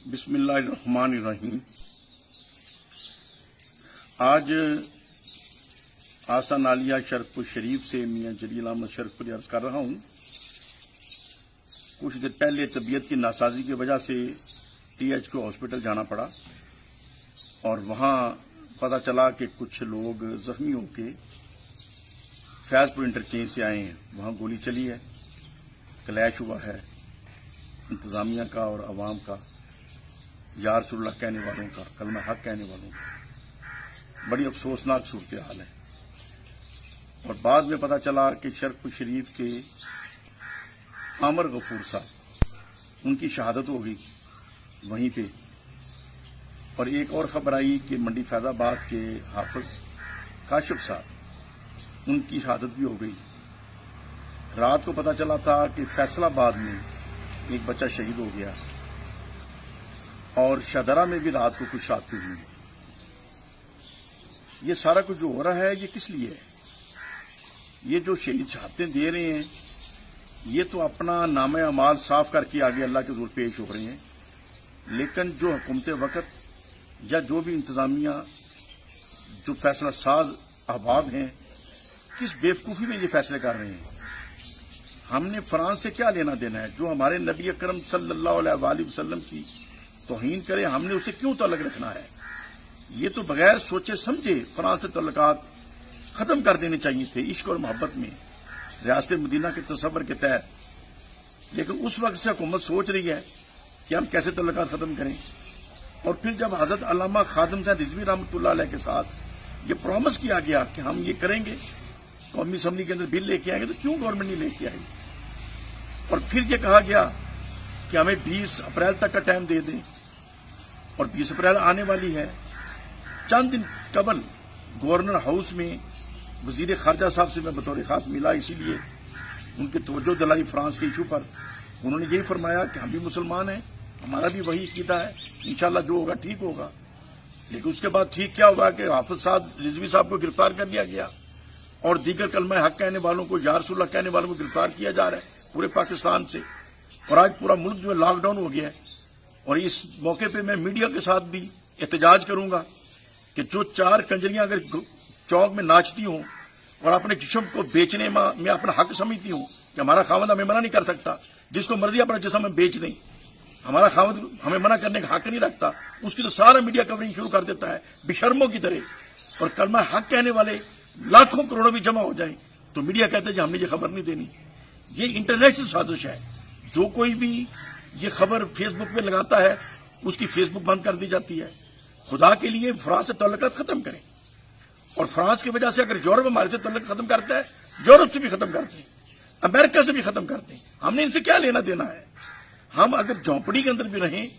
बिस्मिल्लाहिर्रहमानिर्रहीम। आज आस्था नालिया शरकपुर शरीफ से मियाँ जलील अहमद शरकपुरी अर्ज कर रहा हूँ। कुछ देर पहले तबीयत की नासाजी की वजह से THQ हॉस्पिटल जाना पड़ा और वहाँ पता चला कि कुछ लोग जख्मी होकर फैजपुर इंटरचेंज से आए हैं। वहाँ गोली चली है, क्लैश हुआ है इंतजामिया का और अवाम का, या रसूलुल्लाह कहने वालों का, कलमा हक कहने वालों का। बड़ी अफसोसनाक सूरत हाल है। और बाद में पता चला कि शरकपुर शरीफ के आमर गफूर साहब, उनकी शहादत हो गई वहीं पे। और एक और खबर आई कि मंडी फैजाबाद के हाफिज काशिफ साहब, उनकी शहादत भी हो गई। रात को पता चला था कि फैसलाबाद में एक बच्चा शहीद हो गया और शाहदरा में भी रात को कुछ शहादतें हुई। ये सारा कुछ जो हो रहा है ये किस लिए है? ये जो शहीद शहादतें दे रहे हैं ये तो अपना नामे अमाल साफ करके आगे अल्लाह के हुजूर पेश हो रहे हैं, लेकिन जो हुकूमत वक्त या जो भी इंतजामिया, जो फैसला साज अहबाब हैं, किस बेवकूफ़ी में ये फैसले कर रहे हैं। हमने फ्रांस से क्या लेना देना है? जो हमारे नबी अकरम सल्लल्लाहु अलैहि वसल्लम की तौहीन करे, हमने उसे क्यों तल्लक रखना है? ये तो बगैर सोचे समझे फ्रांस से तल्लुकात खत्म कर देने चाहिए थे, इश्क और मोहब्बत में, रियासत मदीना के तसव्वुर के तहत। लेकिन उस वक्त से हुकूमत सोच रही है कि हम कैसे तल्लुकात खत्म करें। और फिर जब हजरत अल्लामा खादिम साहब रिजवी रहमतुल्लाह अलैह के साथ ये प्रॉमिस किया गया कि हम ये करेंगे, कौमी असम्बली के अंदर बिल लेके आएंगे, तो क्यों गवर्नमेंट नहीं लेके आई? और फिर ये कहा गया कि हमें 20 अप्रैल तक का टाइम दे दें, और 20 अप्रैल आने वाली है। चंद दिन कबल गवर्नर हाउस में वजीर खारजा साहब से मैं बतौर खास मिला, इसीलिए उनकी तवज्जो दिलाई फ्रांस के इशू पर। उन्होंने यही फरमाया कि हम भी मुसलमान हैं, हमारा भी वही अकीदा है, इंशाल्लाह जो होगा ठीक होगा। लेकिन उसके बाद ठीक क्या हुआ कि हाफिज साहब रिजवी साहब को गिरफ्तार कर लिया गया और दीगर कलमा हक कहने वालों को, या रसूलुल्लाह कहने वालों को गिरफ्तार किया जा रहा है पूरे पाकिस्तान से। और आज पूरा मुल्क जो है लॉकडाउन हो गया है। और इस मौके पे मैं मीडिया के साथ भी एहतजाज करूंगा कि जो 4 कंजरियां अगर चौक में नाचती हों और अपने जिस्म को बेचने में अपना हक समझती हूं कि हमारा खावंद हमें मना नहीं कर सकता, जिसको मर्जी अपना जिस्म में बेच दें, हमारा खावंद हमें मना करने का हक नहीं रखता, उसकी तो सारा मीडिया कवरिंग शुरू कर देता है बेशर्मों की तरह। और कलमा हक कहने वाले लाखों करोड़ों भी जमा हो जाए तो मीडिया कहते हैं कि हमने ये खबर नहीं देनी। ये इंटरनेशनल साजिश है। जो कोई भी ये खबर फेसबुक पे लगाता है उसकी फेसबुक बंद कर दी जाती है। खुदा के लिए फ्रांस से तल्लुकात खत्म करें। और फ्रांस की वजह से अगर यूरोप हमारे से तल्लुक खत्म करता है, यूरोप से भी खत्म करते हैं, अमेरिका से भी खत्म करते हैं। हमने इनसे क्या लेना देना है? हम अगर झोंपड़ी के अंदर भी रहें,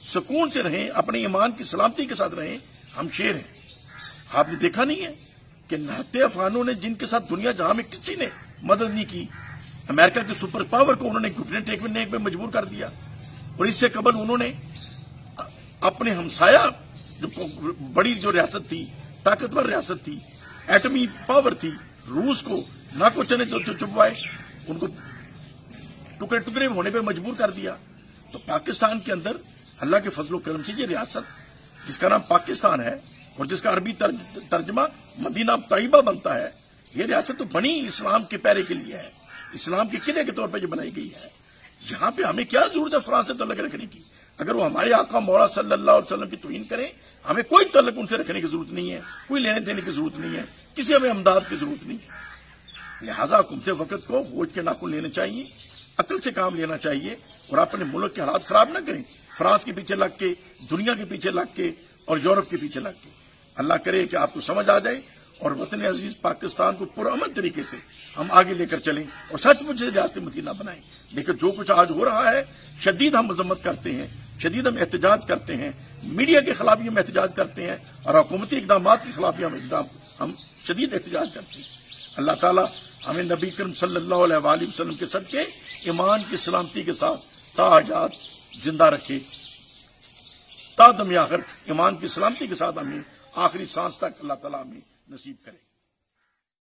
सुकून से रहें, अपने ईमान की सलामती के साथ रहें, हम शेर हैं। आपने देखा नहीं है कि नहते अफगानों ने, जिनके साथ दुनिया जहां में किसी ने मदद नहीं की, अमेरिका के सुपर पावर को उन्होंने घुटने टेकने पे मजबूर कर दिया। और इससे कबल उन्होंने अपने हमसाया जो बड़ी जो रियासत थी, ताकतवर रियासत थी, एटमी पावर थी, रूस को नाको चने जो चुपवाए, उनको टुकड़े टुकड़े होने पे मजबूर कर दिया। तो पाकिस्तान के अंदर अल्लाह के फजलो करम से ये रियासत जिसका नाम पाकिस्तान है और जिसका अरबी तर्जमा मदीना तैयबा बनता है, ये रियासत तो बनी इस्लाम के पैरे के लिए है, इस्लाम के किले के तौर पर जो बनाई गई है। यहाँ पे हमें क्या जरूरत है फ्रांस से तल्लक रखने की? अगर वो हमारे आका मौला सल्लल्लाहु अलैहि वसल्लम की तौहीन करें, हमें कोई तल्लक उनसे रखने की जरूरत नहीं है, कोई लेने देने की जरूरत नहीं है, किसी हमें अमदाद की जरूरत नहीं है। लिहाजा हुकूमत वक्त को होश के नाखून लेने चाहिए, अकल से काम लेना चाहिए और अपने मुल्क के हालात खराब न करें फ्रांस के पीछे लग के, दुनिया के पीछे लग के और यूरोप के पीछे लग के। अल्लाह करे कि आपको समझ आ जाए और वतन अजीज पाकिस्तान को पुरअमन तरीके से हम आगे लेकर चलें और सचमुच से रियासत मदीना बनाएं। लेकिन जो कुछ आज हो रहा है, शदीद हम मजम्मत करते हैं, शदीद हम एहतजाज करते हैं, मीडिया के खिलाफ भी हम एहतजाज करते हैं और हुकूमती इकदाम के खिलाफ भी हम शदीद एहतजाज करते हैं। अल्लाह ताला हमें नबी करीम सल्लल्लाहु अलैहि वसल्लम के सदके ईमान की सलामती के साथ ताहयात जिंदा रखे, तादम आखिर ईमान की सलामती के साथ हमें आखिरी सांस तक अल्लाह ताला हमें नसीब करे।